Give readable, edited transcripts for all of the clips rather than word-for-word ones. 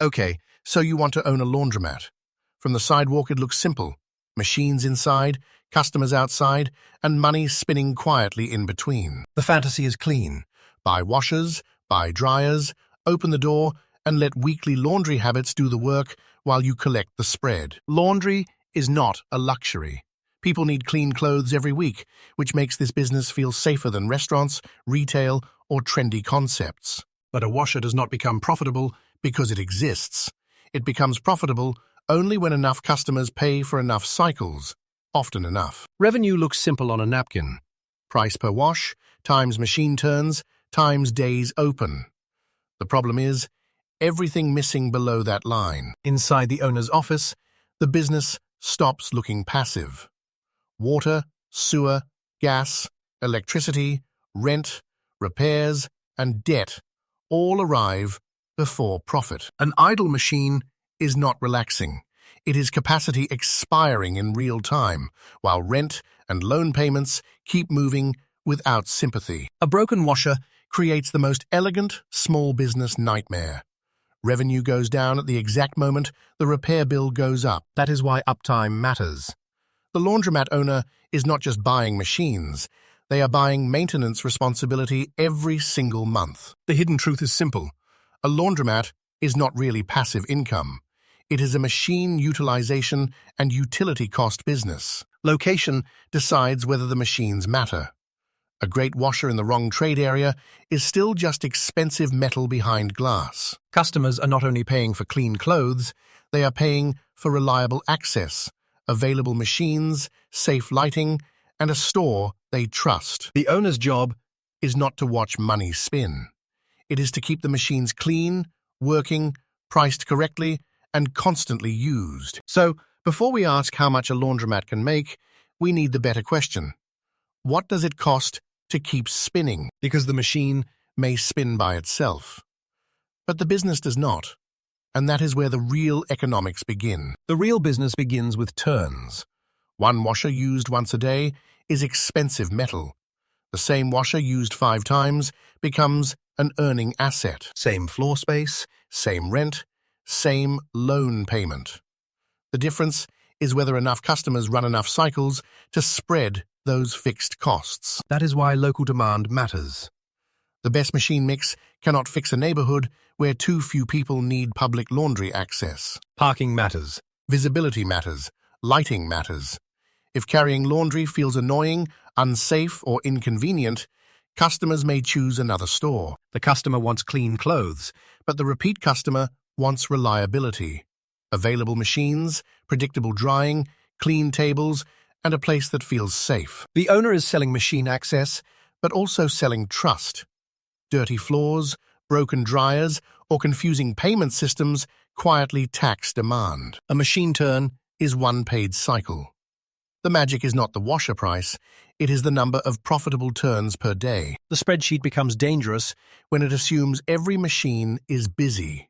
Okay, so you want to own a laundromat. From the sidewalk it looks simple. Machines inside, customers outside, and money spinning quietly in between. The fantasy is clean. Buy washers, buy dryers, open the door, and let weekly laundry habits do the work while you collect the spread. Laundry is not a luxury. People need clean clothes every week, which makes this business feel safer than restaurants, retail, or trendy concepts. But a washer does not become profitable Because it exists. It becomes profitable only when enough customers pay for enough cycles, often enough. Revenue looks simple on a napkin. Price per wash, times machine turns, times days open. The problem is, everything missing below that line. Inside the owner's office, The business stops looking passive. Water, sewer, gas, electricity, rent, repairs, and debt all arrive before profit. An idle machine is not relaxing. It is capacity expiring in real time, while rent and loan payments keep moving without sympathy. a broken washer, Creates the most elegant small business nightmare. Revenue goes down at the exact moment the repair bill goes up. that is why uptime matters. The laundromat owner is not just buying machines, they are buying maintenance responsibility every single month. The hidden truth is simple. A laundromat is not really passive income. It is a machine utilization and utility cost business. Location decides whether the machines matter. A great washer in the wrong trade area is still just expensive metal behind glass. Customers are not only Paying for clean clothes, they are paying for reliable access, available machines, safe lighting, and a store they trust. the owner's job. Is not to watch money spin. It is to keep the machines clean, working, priced correctly, and constantly used. So, before we ask how much a laundromat can make, we need the better question. What does it cost to keep spinning? Because the machine May spin by itself. But the business does not, and that is where the real economics begin. The real business begins with turns. One washer used once a day is expensive metal. The same washer used 5 times becomes an earning asset. Same floor space. Same rent, same loan payment. The difference is whether enough customers run enough cycles to spread those fixed costs. That is why local demand matters. The best machine mix cannot fix a neighborhood where too few people need public laundry access. Parking matters. Visibility matters. Lighting matters. If carrying laundry feels annoying, unsafe, or inconvenient, customers may choose another store. The customer wants clean clothes. But the repeat customer wants reliability. Available machines, predictable drying, clean tables, and a place that feels safe. The owner is selling machine access, But also selling trust. Dirty floors, broken dryers, or confusing payment systems quietly tax demand. a machine turn. Is one paid cycle. The magic is not the washer price, it is the number of profitable turns per day. The spreadsheet becomes dangerous. When it assumes every machine is busy.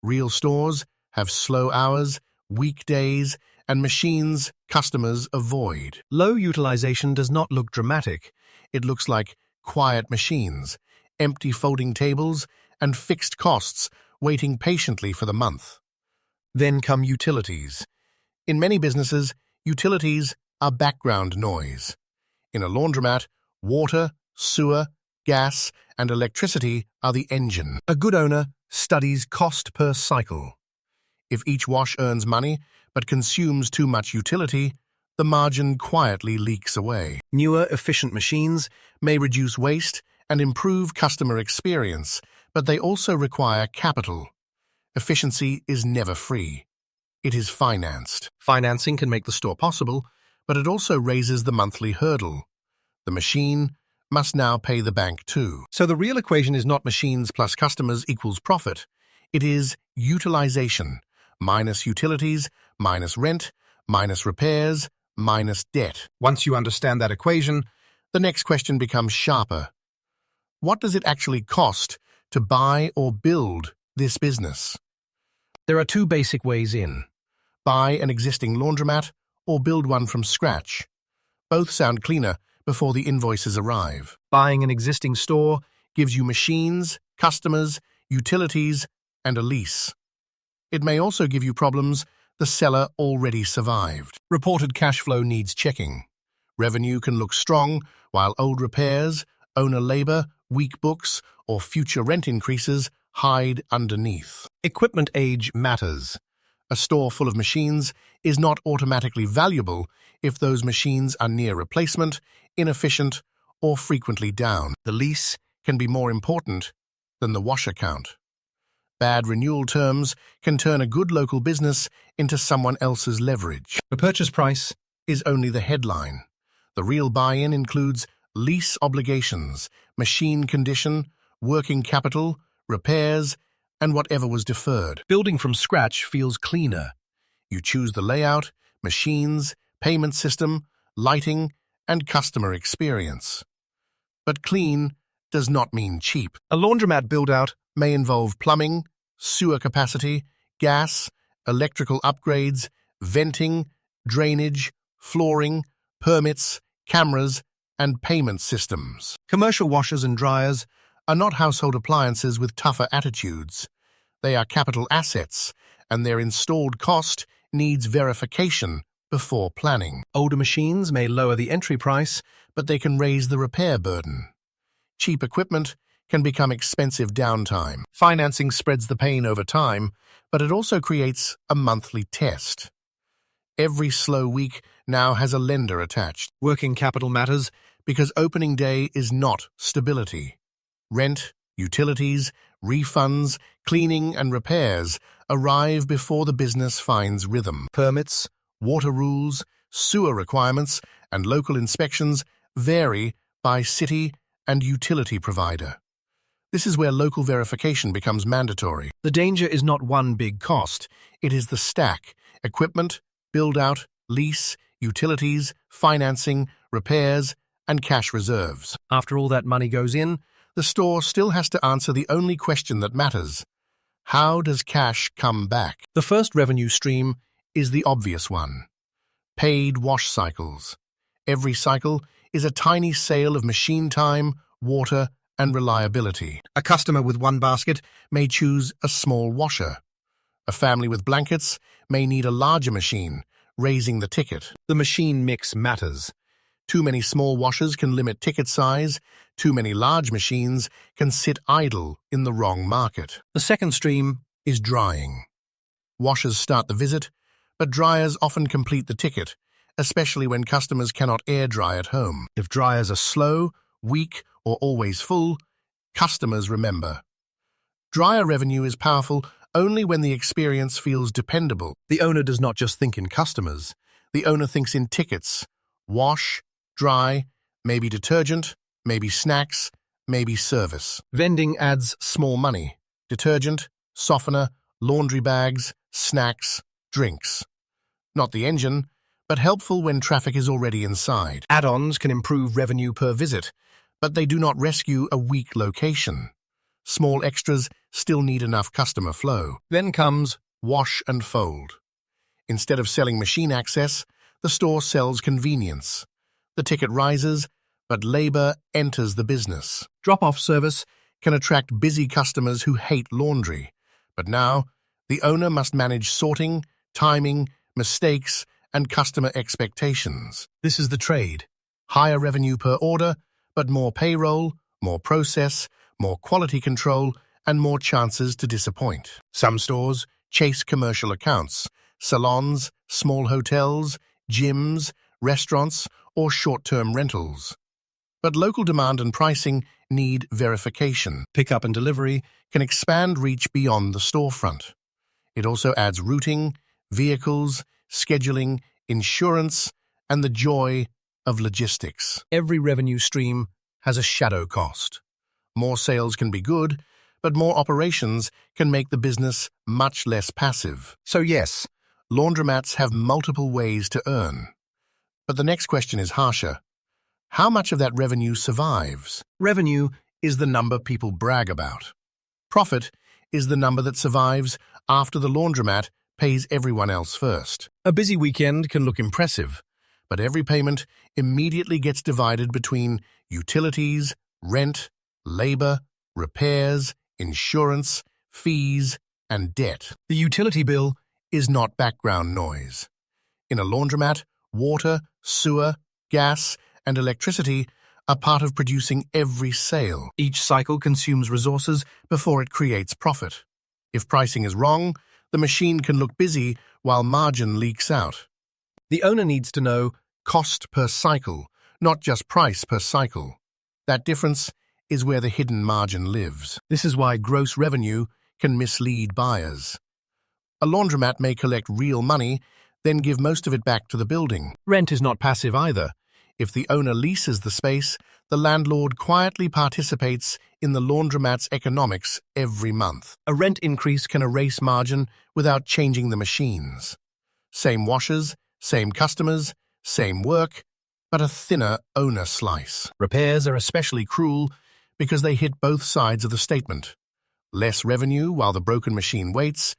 Real stores have slow hours, weekdays, and machines customers avoid. Low utilization does not look dramatic. It looks like quiet machines, empty folding tables, and fixed costs waiting patiently for the month. Then come utilities. In many businesses, utilities are background noise. In a laundromat, water, sewer, gas, and electricity are the engine. A good owner studies cost per cycle. If each wash earns money but consumes too much utility, the margin quietly leaks away. Newer, efficient machines May reduce waste and improve customer experience, but they also require capital. Efficiency is never free. It is financed. Financing can make the store possible, but it also raises the monthly hurdle. The machine must now pay the bank too. So the real equation is not Machines plus customers equals profit. It is utilization minus utilities, minus rent, minus repairs, minus debt. Once you understand that equation, The next question becomes sharper. What does it actually cost to buy or build this business? there are 2 basic ways in. Buy an existing laundromat or build one from scratch. Both sound cleaner before the invoices arrive. Buying an existing store Gives you machines, customers, utilities, and a lease. It may also give you problems the seller already survived. Reported cash flow needs checking. Revenue can look strong, while old repairs, owner labor, weak books, or future rent increases hide underneath. Equipment age matters. A store full of machines is not automatically valuable if those machines are near replacement, inefficient, or frequently down. The lease can be more important than the washer count. Bad renewal terms can turn a good local business into someone else's leverage. The purchase price Is only the headline. The real buy-in includes lease obligations, machine condition, working capital, repairs, and whatever was deferred. building from scratch feels cleaner. You choose the layout, machines, payment system, lighting, and customer experience. But clean does not mean cheap. A laundromat build-out May involve plumbing, sewer capacity, gas, electrical upgrades, venting, drainage, flooring, permits, cameras, and payment systems. commercial washers and dryers Are not household appliances with tougher attitudes. They are capital assets, and their installed cost needs verification before planning. Older machines may lower the entry price, But they can raise the repair burden. Cheap equipment can become expensive downtime. Financing spreads the pain over time, but it also creates a monthly test. Every slow week now has a lender attached, working capital matters, because opening day is not stability. Rent, utilities, refunds, cleaning, and repairs arrive before the business finds rhythm. permits, Water rules, sewer requirements, and local inspections vary by city and utility provider. This is where local verification becomes mandatory. the danger is not one big cost. It is the stack: equipment, build-out, lease, utilities, financing, repairs, and cash reserves. After all that money goes in, The store still has to answer the only question that matters: how does cash come back? the first revenue stream Is the obvious one: paid wash cycles. Every cycle is a tiny sale of machine time, water, and reliability. a customer with one basket May choose a small washer. A family with blankets may need a larger machine, raising the ticket. the machine mix matters. Too many small washers can limit ticket size. Too many large machines can sit idle in the wrong market. The second stream Is drying. Washers start the visit, but dryers often complete the ticket, especially when customers cannot air dry at home. If dryers are slow, weak, or always full, customers remember. Dryer revenue is powerful only when the experience feels dependable. the owner does not just think in customers. The owner thinks in tickets: wash, dry, maybe detergent, maybe snacks, maybe service. Vending adds Small money: detergent, softener, laundry bags, snacks, drinks. Not the engine, but helpful when traffic is already inside. add-ons can improve revenue per visit. But they do not rescue a weak location. Small extras still need enough customer flow. Then comes Wash and fold. Instead of selling machine access, the store sells convenience. The ticket rises, but labor enters the business. drop-off service. Can attract busy customers who hate laundry. But now, the owner must manage sorting, timing, mistakes, and customer expectations. This is the trade. Higher revenue per order, but more payroll, more process, more quality control, and more chances to disappoint. Some stores chase commercial accounts: salons, small hotels, gyms, restaurants, or short-term rentals. But local demand and pricing need verification. Pickup and delivery. Can expand reach beyond the storefront. It also adds routing, vehicles, scheduling, insurance, and the joy of logistics. Every revenue stream has a shadow cost. More sales can be good, but more operations can make the business much less passive. So yes, Laundromats have multiple ways to earn. But the next question is harsher. How much of that revenue survives? Revenue is the number people brag about. Profit is the number that survives after the laundromat pays everyone else first. a busy weekend can look Impressive, but every payment immediately gets divided between utilities, rent, labor, repairs, insurance, fees, and debt. The utility bill Is not background noise. In a laundromat, water, sewer, gas, and electricity are part of producing every sale. each cycle consumes resources. Before it creates profit. If pricing is wrong, the machine can look busy while margin leaks out. The owner needs to know Cost per cycle, not just price per cycle. That difference is where the hidden margin lives. this is why gross revenue Can mislead buyers. A laundromat may collect real money, then give most of it back to the building. rent is not passive either. If the owner leases the space, the landlord quietly participates in the laundromat's economics every month. A rent increase can erase margin Without changing the machines. Same washers, same customers, same work, but a thinner owner slice. repairs are Especially cruel because they hit both sides of the statement. Less revenue while the broken machine waits,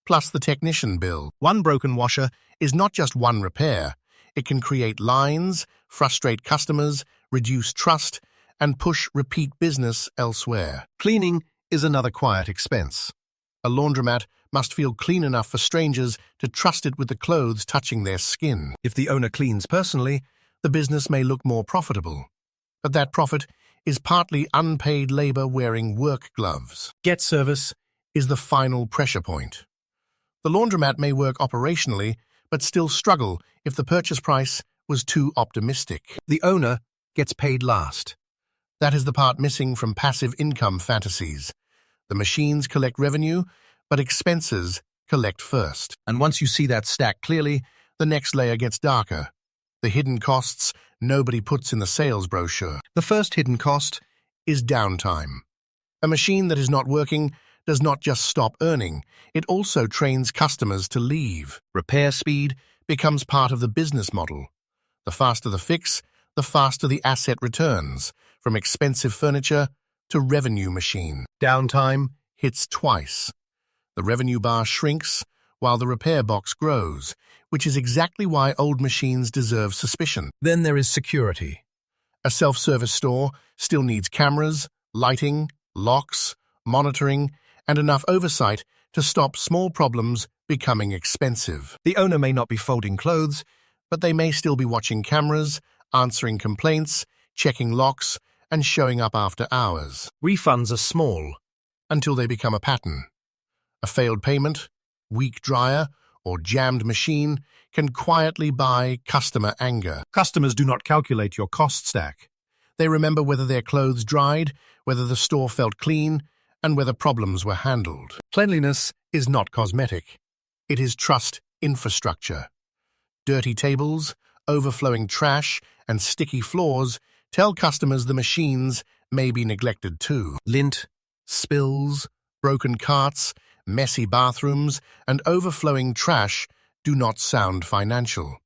plus the technician bill. one broken washer. Is not just one repair. It can create lines, frustrate customers, reduce trust, and push repeat business elsewhere. Cleaning is another quiet expense. A laundromat must feel clean enough for strangers to trust it with the clothes touching their skin. If the owner cleans personally, The business may look more profitable, but that profit is partly unpaid labor wearing work gloves. get service. Is the final pressure point. The laundromat may work operationally, but still struggle if the purchase price was too optimistic. The owner gets paid last. That is the part missing from passive income fantasies. The machines collect revenue, but expenses collect first. And once you see that stack clearly, The next layer gets darker. The hidden costs nobody puts in the sales brochure. the first hidden cost Is downtime. A machine that is not working does not just stop earning, it also trains customers to leave. repair speed. Becomes part of the business model. The faster the fix, the faster the asset returns, from expensive furniture to revenue machine. Downtime. Hits twice. The revenue bar shrinks while the repair box grows, which is exactly why old machines deserve suspicion. Then there is security. A self-service store still needs cameras, lighting, locks, monitoring, and enough oversight to stop small problems becoming expensive. The owner may not be folding clothes, But they may still be watching cameras, answering complaints, checking locks, and showing up after hours, refunds are small. until they become a pattern. A failed payment, weak dryer, or jammed machine can quietly buy customer anger. Customers do not calculate your cost stack. They remember whether their clothes dried, whether the store felt clean, and whether problems were handled. Cleanliness Is not cosmetic. It is trust infrastructure. Dirty tables, overflowing trash, and sticky floors tell customers the machines may be neglected too. lint, Spills, broken carts, messy bathrooms, and overflowing trash do not sound financial.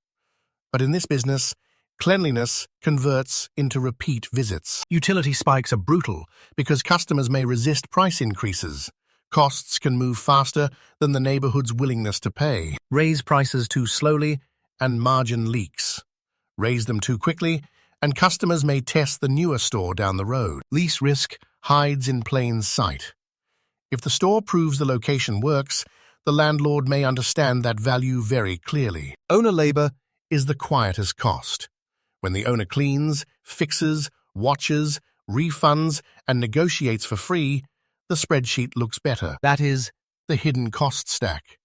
But in this business, cleanliness converts into repeat visits. utility spikes are brutal. Because customers may resist price increases, costs can move faster than the neighborhood's willingness to pay. Raise prices too slowly. And margin leaks. Raise them too quickly, and customers may test the newer store down the road. Lease risk. Hides in plain sight. If the store proves the location works, the landlord may understand that value very clearly. Owner labor. Is the quietest cost. When the owner cleans, fixes, watches, refunds, and negotiates for free, the spreadsheet looks better. That is The hidden cost stack.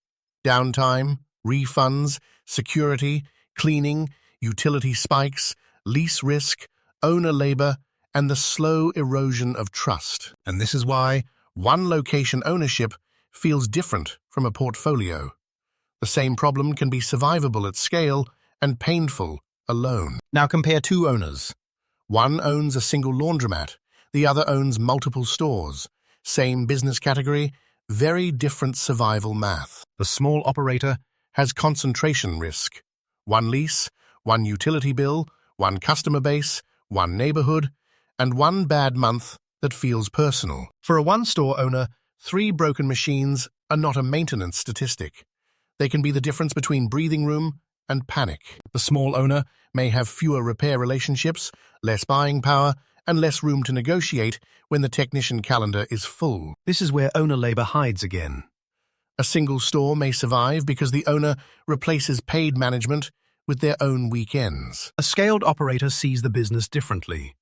Downtime, refunds, security, cleaning, utility spikes, lease risk, owner labor, and the slow erosion of trust. And this is why One location ownership feels different from a portfolio. The same problem can be survivable at scale and painful alone. Now compare two owners. One owns a single laundromat, the other owns multiple stores. Same business category, very different survival math. The small operator Has concentration risk. One lease, one utility bill, one customer base, one neighborhood, and one bad month that feels personal. For a one-store owner, 3 broken machines are not a maintenance statistic. They can be the difference between breathing room and panic. The small owner may have fewer repair relationships, less buying power, and less room to negotiate when the technician calendar is full. This is where owner labor hides again. A single store may survive because the owner replaces paid management with their own weekends. A scaled operator sees the business differently.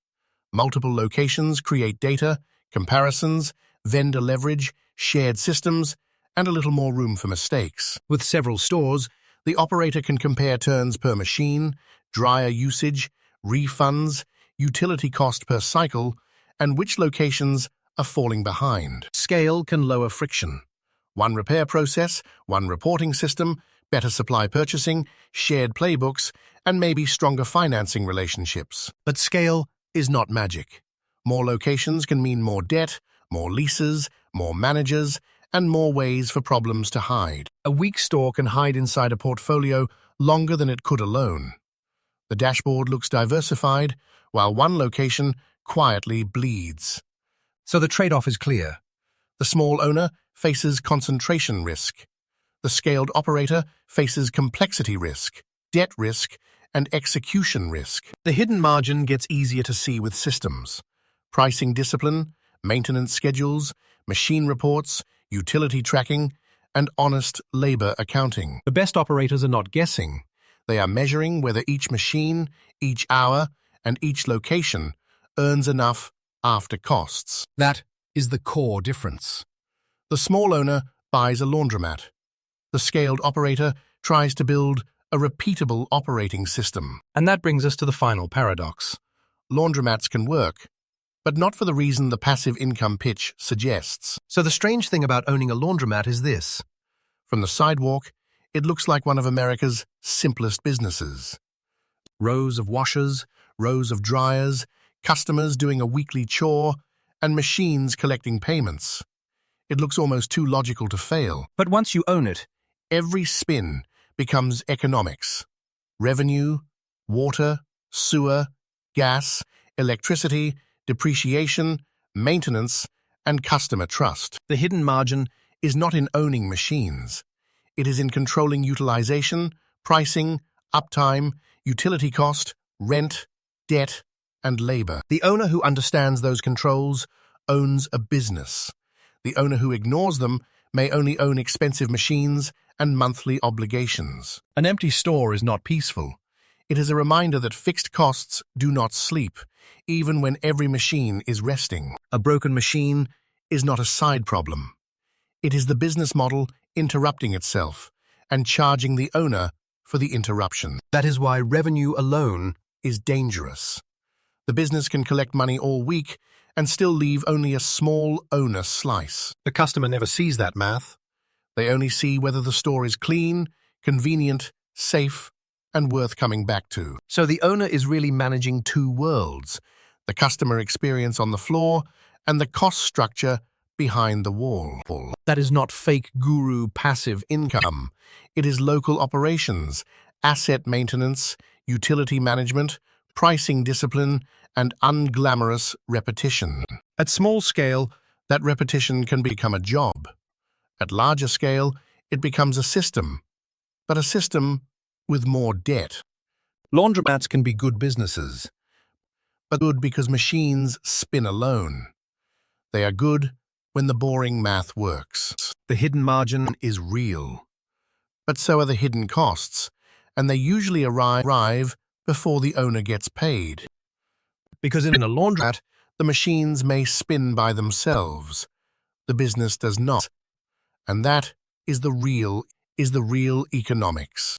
Multiple locations create data, comparisons, vendor leverage, shared systems, and a little more room for mistakes. With several stores, the operator can compare turns per machine, dryer usage, refunds, utility cost per cycle, and which locations are falling behind. Scale can lower friction. One repair process, one reporting system, better supply purchasing, shared playbooks, and maybe stronger financing relationships. But scale is not magic. More locations can mean more debt, more leases, more managers, and more ways for problems to hide. A weak store can hide inside a portfolio longer than it could alone. The dashboard looks diversified, while one location quietly bleeds. So the trade-off is clear. The small owner faces concentration risk. The scaled operator faces complexity risk, debt risk, and execution risk. The hidden margin gets easier to see with systems. Pricing discipline, maintenance schedules, machine reports, utility tracking, and honest labor accounting. The best operators are not guessing. They are measuring whether each machine, each hour, and each location earns enough after costs. That is the core difference. The small owner buys a laundromat. The scaled operator tries to build a repeatable operating system. And that brings us to the final paradox. Laundromats can work, but not for the reason the passive income pitch suggests. So the strange thing about owning a laundromat is this. From the sidewalk, it looks like one of America's simplest businesses. Rows of washers, rows of dryers, customers doing a weekly chore, and machines collecting payments. It looks almost too logical to fail. But once you own it, every spin becomes economics. Revenue, water, sewer, gas, electricity, depreciation, maintenance, and customer trust. The hidden margin is not in owning machines. It is in controlling utilization, pricing, uptime, utility cost, rent, debt, and labor. The owner who understands those controls owns a business. The owner who ignores them may only own expensive machines and monthly obligations. An empty store is not peaceful. It is a reminder that fixed costs do not sleep, even when every machine is resting. A broken machine is not a side problem. It is the business model interrupting itself and charging the owner for the interruption. That is why revenue alone is dangerous. The business can collect money all week and still leave only a small owner slice. The customer never sees that math. They only see whether the store is clean, convenient, safe, and worth coming back to. So the owner is really managing two worlds, the customer experience on the floor and the cost structure behind the wall. That is not fake guru passive income. It is local operations, asset maintenance, utility management, pricing discipline, and unglamorous repetition. At small scale, that repetition can become a job. At larger scale, it becomes a system, but a system with more debt. Laundromats can be good businesses, but good because machines spin alone. They are good when the boring math works. The hidden margin is real, but so are the hidden costs, and they usually arrive before the owner gets paid. Because in a laundromat, the machines may spin by themselves. The business does not. And that is the real economics.